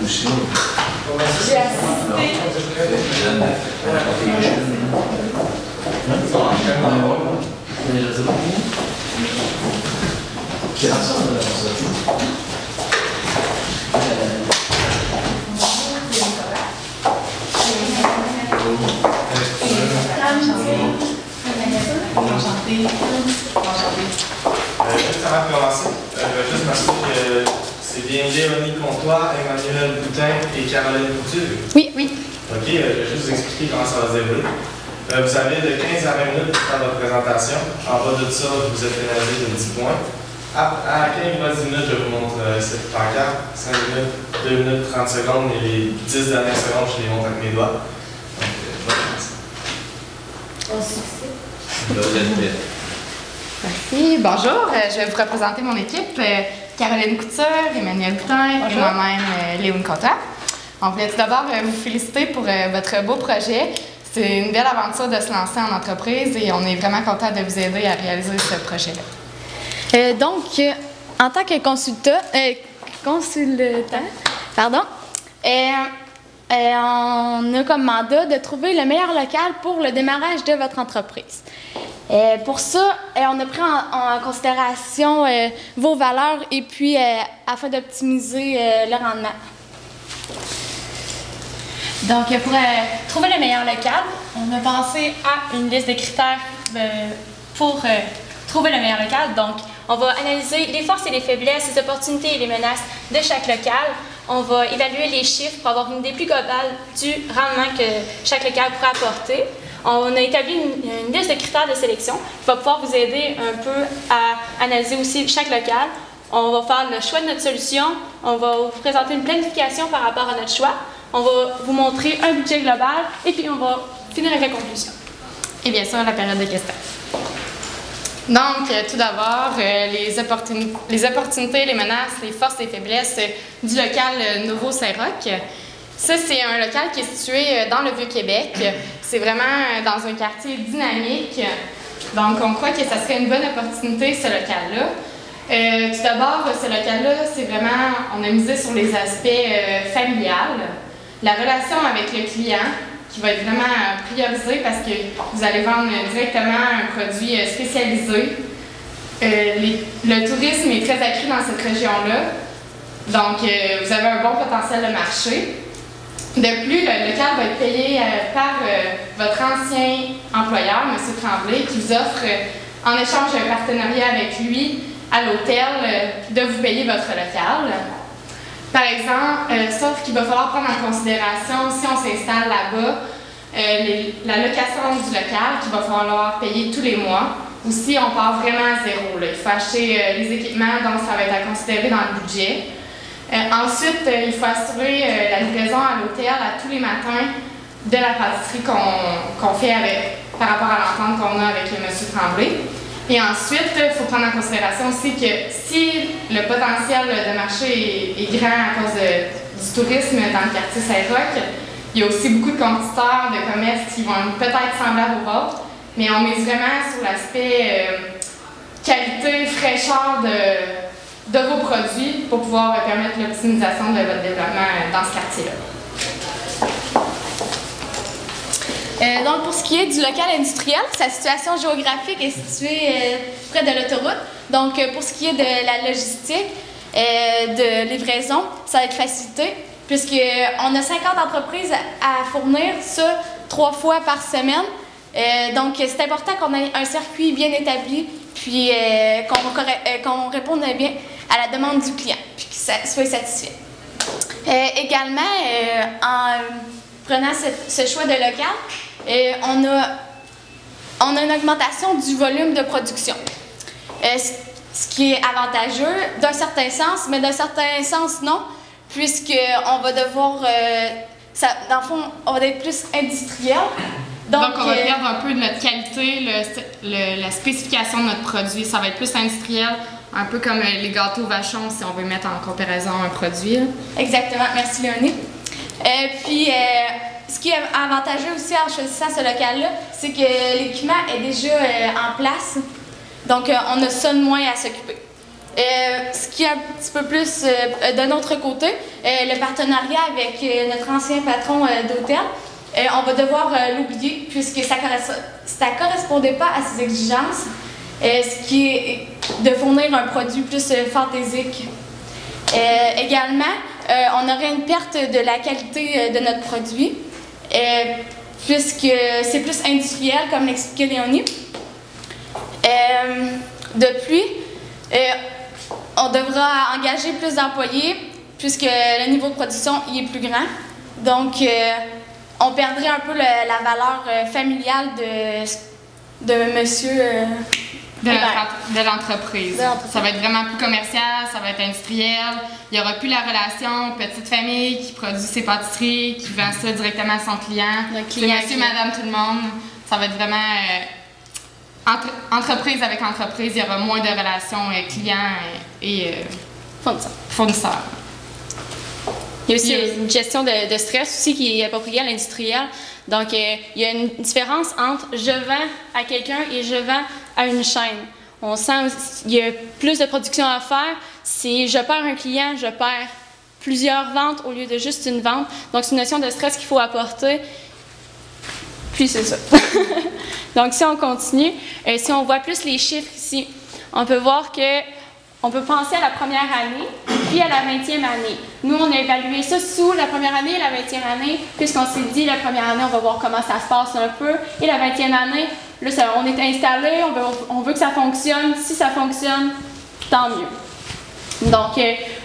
aussi. J'ai assisté. Juste avant de commencer, je vais juste m'assurer que c'est bien Léonie Comtois, Emmanuel Boutin et Caroline Couture. Oui, oui. OK, je vais juste vous expliquer comment ça va se dérouler. Vous avez de 15 à 20 minutes pour faire votre présentation. En bas de ça, vous êtes pénalisé de 10 points. À 15 minutes, je vous montre cette pancarte. 5 minutes, 2 minutes, 30 secondes et les 10 dernières secondes, je les montre avec mes doigts. Donc, je vais commencer. Bon succès. Merci. Bonjour, je vais vous représenter mon équipe, Caroline Couture, Emmanuel Boutin et moi-même, Léonie Comtois. On voulait tout d'abord vous féliciter pour votre beau projet. C'est une belle aventure de se lancer en entreprise et on est vraiment content de vous aider à réaliser ce projet-là. En tant que consultant, on a comme mandat de trouver le meilleur local pour le démarrage de votre entreprise. Pour ça, on a pris en considération vos valeurs et puis afin d'optimiser le rendement. Donc, pour trouver le meilleur local, on a pensé à une liste de critères pour trouver le meilleur local. Donc, on va analyser les forces et les faiblesses, les opportunités et les menaces de chaque local. On va évaluer les chiffres pour avoir une idée plus globale du rendement que chaque local pourrait apporter. On a établi une liste de critères de sélection qui va pouvoir vous aider un peu à analyser aussi chaque local. On va faire le choix de notre solution. On va vous présenter une planification par rapport à notre choix. On va vous montrer un budget global et puis on va finir avec la conclusion. Et bien sûr, la période de questions. Donc, tout d'abord, les opportunités, les menaces, les forces et faiblesses du local Nouveau Saint-Roch. Ça, c'est un local qui est situé dans le Vieux-Québec. C'est vraiment dans un quartier dynamique. Donc, on croit que ça serait une bonne opportunité, ce local-là. Tout d'abord, ce local-là, c'est vraiment, on a misé sur les aspects familiales, la relation avec le client, qui va être vraiment priorisée parce que vous allez vendre directement un produit spécialisé. Le tourisme est très accru dans cette région-là, donc vous avez un bon potentiel de marché. De plus, le local va être payé par votre ancien employeur, M. Tremblay, qui vous offre en échange d'un partenariat avec lui à l'hôtel de vous payer votre local. Par exemple, sauf qu'il va falloir prendre en considération, si on s'installe là-bas, la location du local qu'il va falloir payer tous les mois, ou si on part vraiment à zéro. Là. Il faut acheter les équipements, donc ça va être à considérer dans le budget. Ensuite, il faut assurer la livraison à l'hôtel à tous les matins de la pâtisserie qu'on fait par rapport à l'entente qu'on a avec M. Tremblay. Et ensuite, il faut prendre en considération aussi que si le potentiel de marché est grand à cause du tourisme dans le quartier Saint-Roch, il y a aussi beaucoup de compétiteurs de commerce qui vont peut-être semblables aux vôtres, mais on mise vraiment sur l'aspect qualité, fraîcheur de vos produits pour pouvoir permettre l'optimisation de votre développement dans ce quartier-là. Donc, pour ce qui est du local industriel, sa situation géographique est située près de l'autoroute. Donc, pour ce qui est de la logistique, de livraison, ça va être facilité puisqu'on a 50 entreprises à fournir, ça 3 fois par semaine. Donc, c'est important qu'on ait un circuit bien établi puis qu'on réponde bien à la demande du client puis qu'il soit satisfait. Également, en prenant ce choix de local, on a une augmentation du volume de production. Ce qui est avantageux d'un certain sens, mais d'un certain sens non, puisqu'on va devoir, dans le fond, on va être plus industriel. Donc on va perdre un peu de notre qualité, la spécification de notre produit. Ça va être plus industriel, un peu comme les gâteaux vachons, si on veut mettre en comparaison un produit. Exactement. Merci, Léonie. Ce qui est avantageux aussi en choisissant ce local-là, c'est que l'équipement est déjà en place. Donc, on a ça de moins à s'occuper. Ce qui est un petit peu plus de notre côté, le partenariat avec notre ancien patron d'hôtel, on va devoir l'oublier puisque ça ne correspondait pas à ses exigences, ce qui est de fournir un produit plus fantaisique. Également, on aurait une perte de la qualité de notre produit, puisque c'est plus industriel, comme l'expliquait Léonie. Depuis, on devra engager plus d'employés, puisque le niveau de production y est plus grand. Donc, on perdrait un peu la valeur familiale de monsieur... de l'entreprise. Ça va être vraiment plus commercial, ça va être industriel. Il n'y aura plus la relation petite famille qui produit ses pâtisseries, qui vend ça directement à son client. C'est monsieur, madame, tout le monde. Ça va être vraiment entreprise avec entreprise. Il y aura moins de relations clients et fournisseurs. Il y a aussi une gestion de stress aussi qui est appropriée à l'industriel. Donc, il y a une différence entre je vends à quelqu'un et je vends à une chaîne. On sent qu'il y a plus de production à faire. Si je perds un client, je perds plusieurs ventes au lieu de juste une vente. Donc, c'est une notion de stress qu'il faut apporter. Puis, c'est ça. Donc, si on continue, si on voit plus les chiffres ici, on peut voir que on peut penser à la première année, puis à la 20e année. Nous, on a évalué ça sous la première année et la 20e année, puisqu'on s'est dit, la première année, on va voir comment ça se passe un peu, et la 20e année, là, on est installé, on veut que ça fonctionne. Si ça fonctionne, tant mieux. Donc,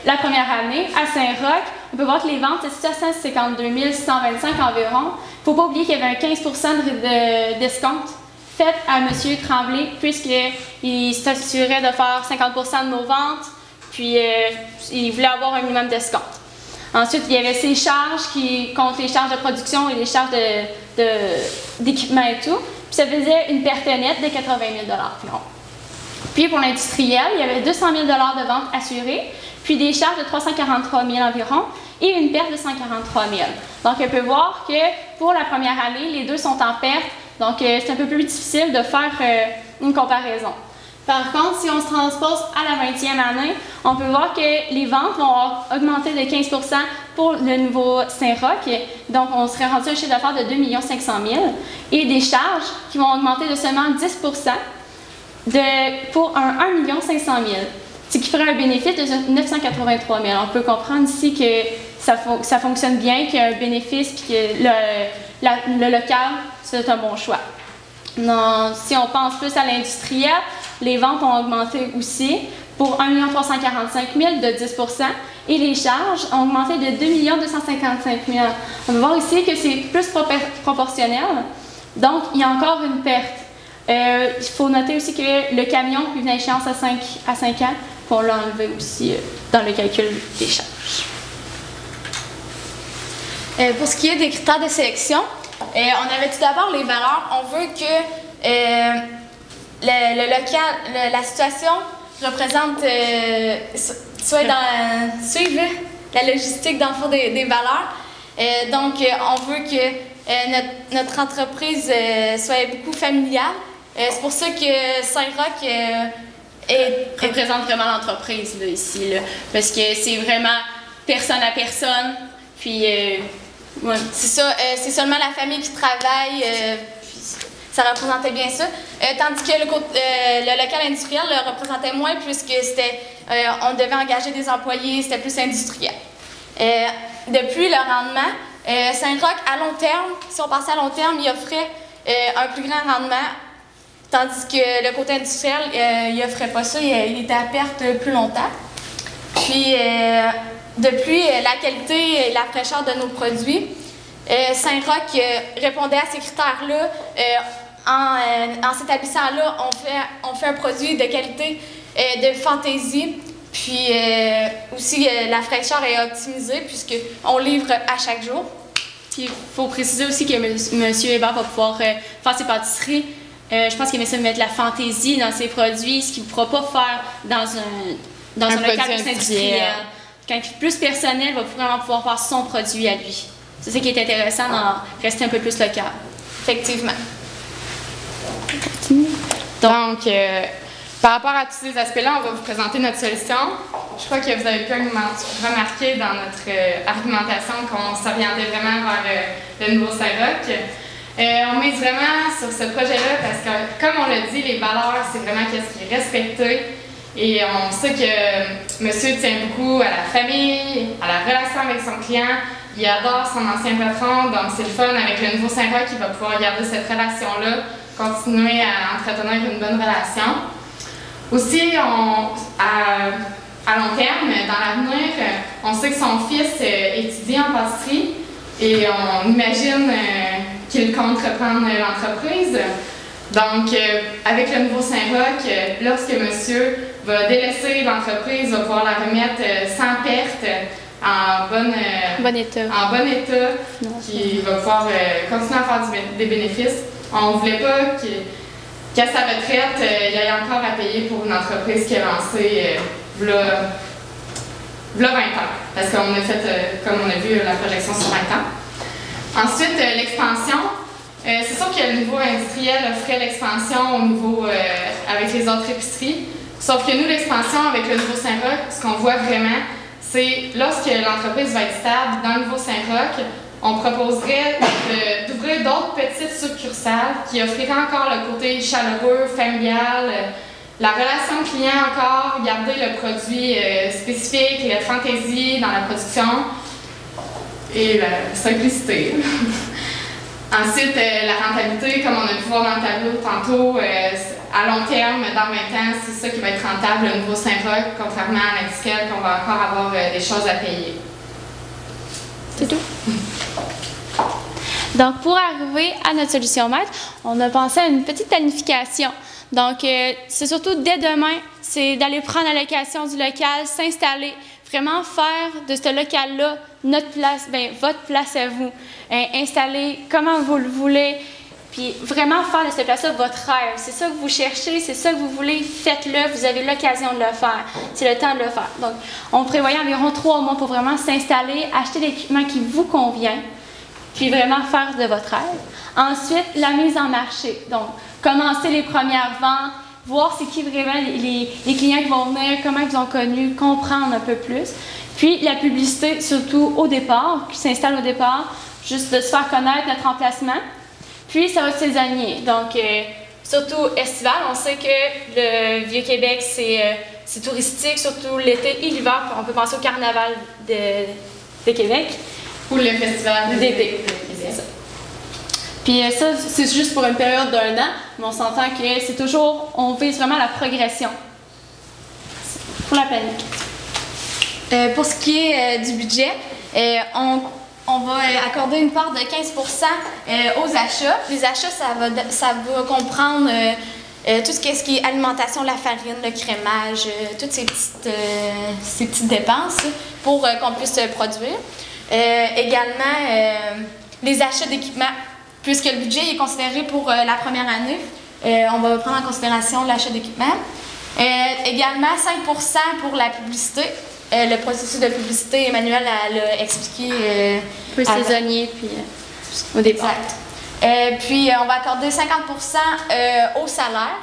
la première année, à Saint-Roch, on peut voir que les ventes, c'est 152 125 environ. Il ne faut pas oublier qu'il y avait un 15 % de discount fait à M. Tremblay, puisqu'il s'assurait de faire 50 % de nos ventes, puis il voulait avoir un minimum de discount. Ensuite, il y avait ses charges qui comptent les charges de production et les charges d'équipement et tout. Puis ça faisait une perte nette de 80 000 $. Puis pour l'industriel, il y avait 200 000 $ de ventes assurées, puis des charges de 343 000 environ et une perte de 143 000. Donc on peut voir que pour la première année, les deux sont en perte. Donc, c'est un peu plus difficile de faire une comparaison. Par contre, si on se transpose à la 20e année, on peut voir que les ventes vont augmenter de 15 % pour le nouveau Saint-Roch. Donc, on serait rendu à un chiffre d'affaires de 2 500 000 et des charges qui vont augmenter de seulement 10 % pour un 1 500 000, ce qui ferait un bénéfice de 983 000. On peut comprendre ici que ça fonctionne bien, qu'il y a un bénéfice et que le local, c'est un bon choix. Non, si on pense plus à l'industriel, les ventes ont augmenté aussi pour 1 345 000 de 10 % et les charges ont augmenté de 2 255 000. On va voir ici que c'est plus proportionnel, donc il y a encore une perte. Il faut noter aussi que le camion qui vient à échéance à 5 ans, il faut l'enlever aussi dans le calcul des charges. Pour ce qui est des critères de sélection, on avait tout d'abord les valeurs. On veut que le local, la situation représente, suive la logistique dans le fond des valeurs. Donc, on veut que notre entreprise soit beaucoup familiale. C'est pour ça que Saint-Roch représente vraiment l'entreprise ici, parce que c'est vraiment personne à personne. Puis, ouais. C'est ça, c'est seulement la famille qui travaille, ça représentait bien ça. Tandis que le local industriel le représentait moins puisque on devait engager des employés, c'était plus industriel. Depuis le rendement, Saint-Roch, à long terme, si on passait à long terme, il offrait un plus grand rendement, tandis que le côté industriel, il n'offrait pas ça, il était à perte plus longtemps. Puis, depuis la qualité et la fraîcheur de nos produits, Saint-Roch répondait à ces critères-là. En s'établissant là, on fait un produit de qualité, de fantaisie, puis aussi la fraîcheur est optimisée puisqu'on livre à chaque jour. Puis il faut préciser aussi que M. Hébert va pouvoir faire ses pâtisseries. Je pense qu'il aimait ça mettre de la fantaisie dans ses produits, ce qu'il ne pourra pas faire dans un local plus industriel. Quand il est plus personnel, il va vraiment pouvoir faire son produit à lui. C'est ça qui est intéressant d'en rester un peu plus local. Effectivement. Donc, Par rapport à tous ces aspects-là, on va vous présenter notre solution. Je crois que vous avez pu remarquer dans notre argumentation qu'on s'orientait vraiment vers le nouveau Saint-Roch. On mise vraiment sur ce projet-là parce que, comme on l'a dit, les valeurs, c'est vraiment ce qui est respecté. Et on sait que monsieur tient beaucoup à la famille, à la relation avec son client. Il adore son ancien patron, donc c'est le fun avec le nouveau Saint-Roch qu'il va pouvoir garder cette relation-là, continuer à entretenir une bonne relation. Aussi, à long terme, dans l'avenir, on sait que son fils étudie en pâtisserie et on imagine qu'il compte reprendre l'entreprise. Donc, avec le nouveau Saint-Roch, lorsque monsieur va délaisser l'entreprise, va pouvoir la remettre sans perte, en bon état, qui va pouvoir continuer à faire des bénéfices. On ne voulait pas qu'à sa retraite, il y ait encore à payer pour une entreprise qui a lancé v'là 20 ans, parce qu'on a fait, comme on a vu, la projection sur 20 ans. Ensuite, l'expansion. C'est sûr que le niveau industriel offrait l'expansion au niveau avec les autres épiceries, sauf que nous, l'expansion avec le nouveau Saint-Roch, ce qu'on voit vraiment, c'est lorsque l'entreprise va être stable dans le nouveau Saint-Roch, on proposerait d'ouvrir d'autres petites succursales qui offriraient encore le côté chaleureux, familial, la relation client encore, garder le produit spécifique, la fantaisie dans la production et la simplicité. Ensuite, la rentabilité, comme on a pu voir dans le tableau tantôt, à long terme, dans 20 ans, c'est ça qui va être rentable, le nouveau Saint-Roch, contrairement à l'industriel, qu'on va encore avoir des choses à payer. C'est tout. Donc, pour arriver à notre solution maître, on a pensé à une petite planification. Donc, c'est surtout dès demain, c'est d'aller prendre la location du local, s'installer, vraiment faire de ce local-là notre place, votre place à vous. Installer comment vous le voulez, puis vraiment faire de cette place-là votre rêve. C'est ça que vous cherchez, c'est ça que vous voulez, faites-le, vous avez l'occasion de le faire. C'est le temps de le faire. Donc, on prévoyait environ 3 mois pour vraiment s'installer, acheter l'équipement qui vous convient, puis vraiment faire de votre rêve. Ensuite, la mise en marché. Donc, commencer les premières ventes, voir c'est qui vraiment les clients qui vont venir, comment ils ont connu, comprendre un peu plus. Puis, la publicité, surtout au départ, qui s'installe au départ, juste de se faire connaître notre emplacement. Puis, ça va être saisonnier. Donc, surtout estival, on sait que le Vieux-Québec, c'est touristique, surtout l'été et l'hiver. On peut penser au carnaval de Québec. Ou le festival d'été. C'est ça. Puis ça, c'est juste pour une période d'1 an, mais on s'entend que c'est toujours, on vise vraiment la progression pour la planification. Pour ce qui est du budget, on va accorder une part de 15% aux achats. Les achats, ça va comprendre tout ce qui est alimentation, la farine, le crémage, toutes ces petites dépenses pour qu'on puisse produire. Également, les achats d'équipement, puisque le budget est considéré pour la première année, on va prendre en considération l'achat d'équipement. Également, 5% pour la publicité. Le processus de publicité, Emmanuel l'a expliqué. Peu saisonnier, puis au départ. Puis, on va accorder 50% au salaire,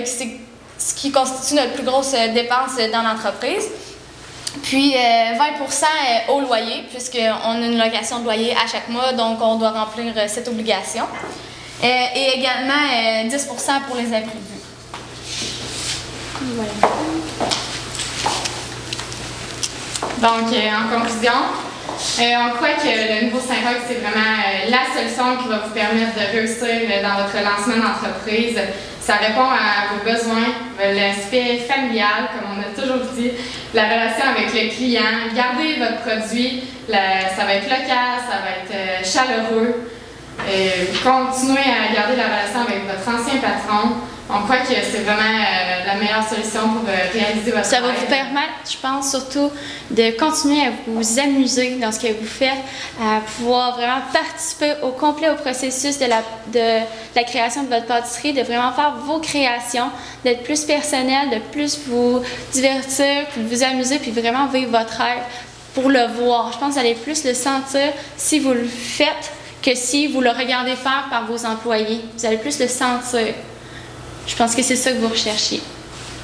ce qui constitue notre plus grosse dépense dans l'entreprise. Puis 20% au loyer, puisqu'on a une location de loyer à chaque mois, donc on doit remplir cette obligation. Et également 10% pour les imprévus. Voilà. Donc, en conclusion, on croit que le nouveau Saint-Roch, c'est vraiment la solution qui va vous permettre de réussir dans votre lancement d'entreprise. Ça répond à vos besoins, l'aspect familial, comme on a toujours dit, la relation avec le client, garder votre produit, ça va être local, ça va être chaleureux. Continuez à garder la relation avec votre ancien patron. On croit que c'est vraiment la meilleure solution pour réaliser votre Ça va rêve. vous permettre, je pense, surtout de continuer à vous amuser dans ce que vous faites, à pouvoir vraiment participer au complet au processus de la création de votre pâtisserie, de vraiment faire vos créations, d'être plus personnel, de plus vous divertir, puis de vous amuser, puis vraiment vivre votre rêve pour le voir. Je pense que vous allez plus le sentir si vous le faites que si vous le regardez faire par vos employés. Vous allez plus le sentir. Je pense que c'est ça que vous recherchiez.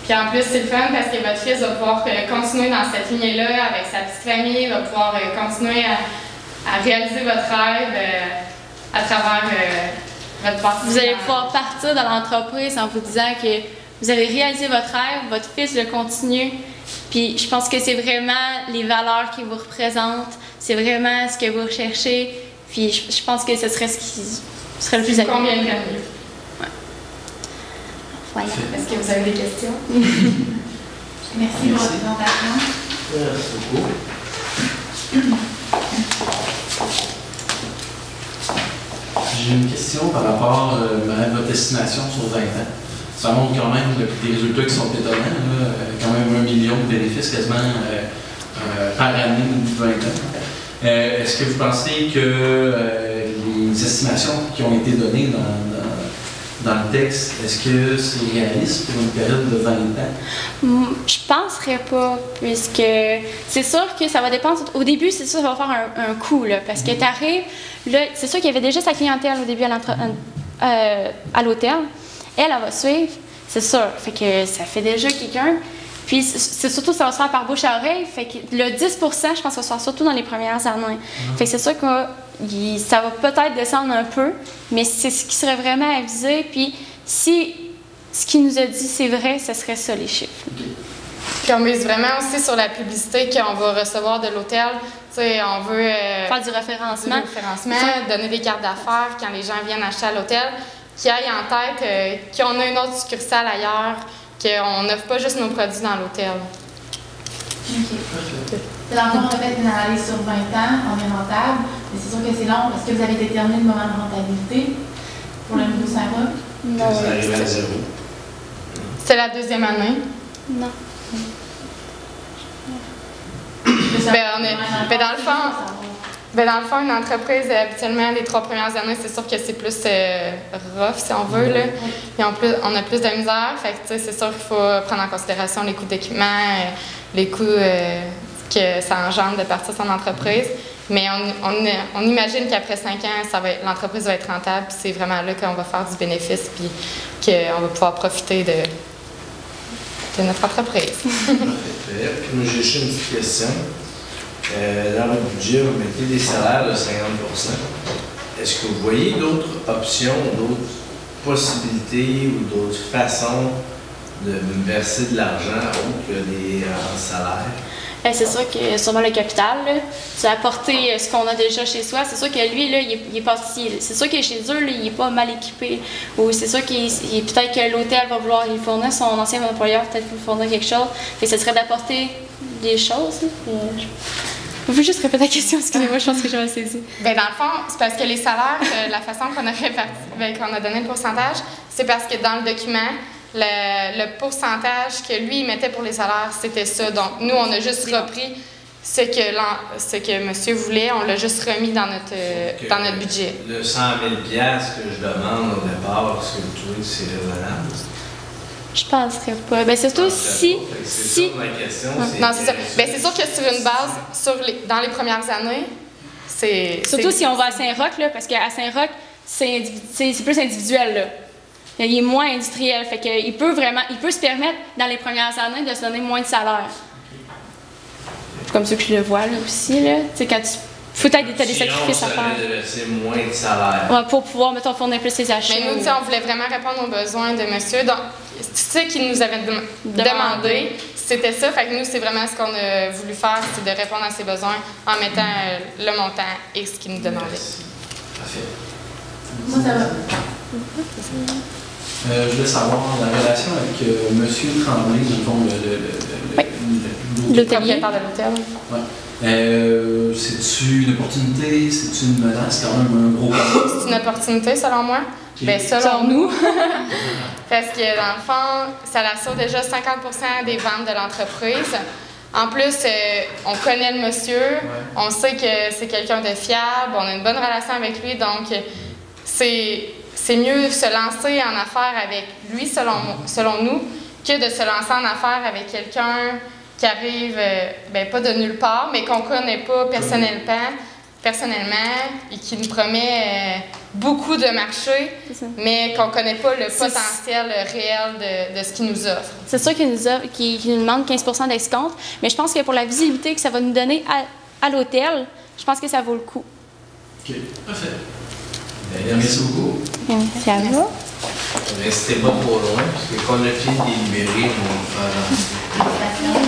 Puis en plus, c'est le fun parce que votre fils va pouvoir continuer dans cette lignée-là avec sa petite famille, va pouvoir continuer à réaliser votre rêve à travers votre partie. Vous allez pouvoir partir dans l'entreprise en vous disant que vous avez réalisé votre rêve, votre fils le continue. Puis je pense que c'est vraiment les valeurs qui vous représentent, c'est vraiment ce que vous recherchez. Puis je pense que ce serait ce qui serait le plus adéquat. Combien de mieux? Ouais. Voilà. Est-ce que vous avez des questions? Merci pour votre présentation. Merci beaucoup. J'ai une question par rapport à votre estimation sur 20 ans. Ça montre quand même des résultats qui sont étonnants. Là, quand même 1 million de bénéfices quasiment par année depuis 20 ans. Est-ce que vous pensez que les estimations qui ont été données dans le texte, est-ce que c'est réaliste pour une période de 20 ans? Je penserais pas, puisque c'est sûr que ça va dépendre. Au début, c'est sûr que ça va faire un coût, là, parce que tu arrives, là, c'est sûr qu'il y avait déjà sa clientèle au début à l'hôtel. Elle va suivre, c'est sûr. Fait que ça fait déjà quelqu'un. Puis c'est surtout ça va se faire par bouche à oreille. Fait que le 10 je pense que ça va se faire surtout dans les premières années. Fait que c'est sûr que ça va peut-être descendre un peu, mais c'est ce qui serait vraiment avisé. Puis si ce qu'il nous a dit c'est vrai, ce serait ça les chiffres. Puis on mise vraiment aussi sur la publicité qu'on va recevoir de l'hôtel. Tu sais, on veut faire du référencement, donner des cartes d'affaires quand les gens viennent acheter à l'hôtel, qui aillent en tête qu'on a une autre succursale ailleurs, qu'on n'offre pas juste nos produits dans l'hôtel. OK. Dans le fond, on a fait une analyse sur 20 ans, on est rentable, mais c'est sûr que c'est long. Est-ce que vous avez déterminé le moment de rentabilité pour le nouveau Saint-Roch? Non, Ça arrive à zéro. C'est la deuxième année. Non. Dans le fond, une entreprise, habituellement, les 3 premières années, c'est sûr que c'est plus rough, si on veut. Là. Et on a plus de misère. Fait que, c'est sûr qu'il faut prendre en considération les coûts d'équipement, les coûts que ça engendre de partir son entreprise. Mais on imagine qu'après 5 ans, l'entreprise va être rentable. Puis c'est vraiment là qu'on va faire du bénéfice puis qu'on va pouvoir profiter de notre entreprise. Parfait. Puis moi, j'ai juste une petite question. Dans votre budget, vous mettez des salaires de 50 %. Est-ce que vous voyez d'autres options, d'autres possibilités ou d'autres façons de verser de l'argent autre que des salaires? C'est sûr que sûrement le capital, c'est apporter ce qu'on a déjà chez soi. C'est sûr que lui, là, il est parti. C'est sûr que chez eux, là, il n'est pas mal équipé. Ou c'est sûr qu'il peut-être que l'hôtel va vouloir lui fournir, son ancien employeur peut-être lui fournir quelque chose. Fait que ce serait d'apporter des choses. Vous pouvez juste répéter la question, excusez-moi, je pense que je vais saisir. Bien, dans le fond, c'est parce que les salaires, la façon qu'on a qu'on a donné le pourcentage, c'est parce que dans le document, le pourcentage que lui il mettait pour les salaires, c'était ça. Donc, nous, on a juste repris ce que monsieur voulait, on l'a juste remis dans notre budget. Le 100 000 $ que je demande au départ, est-ce que vous trouvez que c'est raisonnable? Je penserais pas. Ben, surtout si. C'est ça ma question. Non, c'est ça. Ben, c'est sûr que sur une base, dans les premières années, c'est. Surtout si on va à Saint-Roch, là, parce qu'à Saint-Roch, c'est plus individuel, là. Il est moins industriel. Fait qu'il peut se permettre, dans les premières années, de se donner moins de salaire. Comme ça que je le vois, là, aussi, là. Tu sais, quand tu. Faut peut-être des sacrifices à faire. De laisser moins de salaire. Ouais, pour pouvoir, mettons, fournir plus ses achats. Mais nous, on voulait vraiment répondre aux besoins de monsieur. Donc, tu sais qu'il nous avait demandé, c'était ça. Fait que nous, c'est vraiment ce qu'on a voulu faire, c'est de répondre à ses besoins en mettant le montant X qu'il nous demandait. Merci. Parfait. Moi, ça va. Je voulais savoir la relation avec M. Tremblay, dans le fond, l'hôtelier. Propriétaire de l'hôtel. Ouais. C'est-tu une opportunité? C'est-tu une menace? C'est quand même un gros problème. C'est une opportunité, selon moi. Okay. Bien, selon nous. Parce que, dans le fond, ça assure déjà 50 % des ventes de l'entreprise. En plus, on connaît le monsieur, on sait que c'est quelqu'un de fiable, on a une bonne relation avec lui, donc c'est mieux se lancer en affaires avec lui, selon nous, que de se lancer en affaires avec quelqu'un qui arrive, pas de nulle part, mais qu'on ne connaît pas personnellement, personnellement et qui nous promet beaucoup de marchés, mais qu'on ne connaît pas le potentiel réel de ce qu'il nous offre. C'est sûr qu'il nous demande 15 % d'escompte, mais je pense que pour la visibilité que ça va nous donner à l'hôtel, je pense que ça vaut le coup. OK, parfait. Merci beaucoup. Merci à vous. Restez pas trop loin, parce que quand on a fini de délibérer, on va faire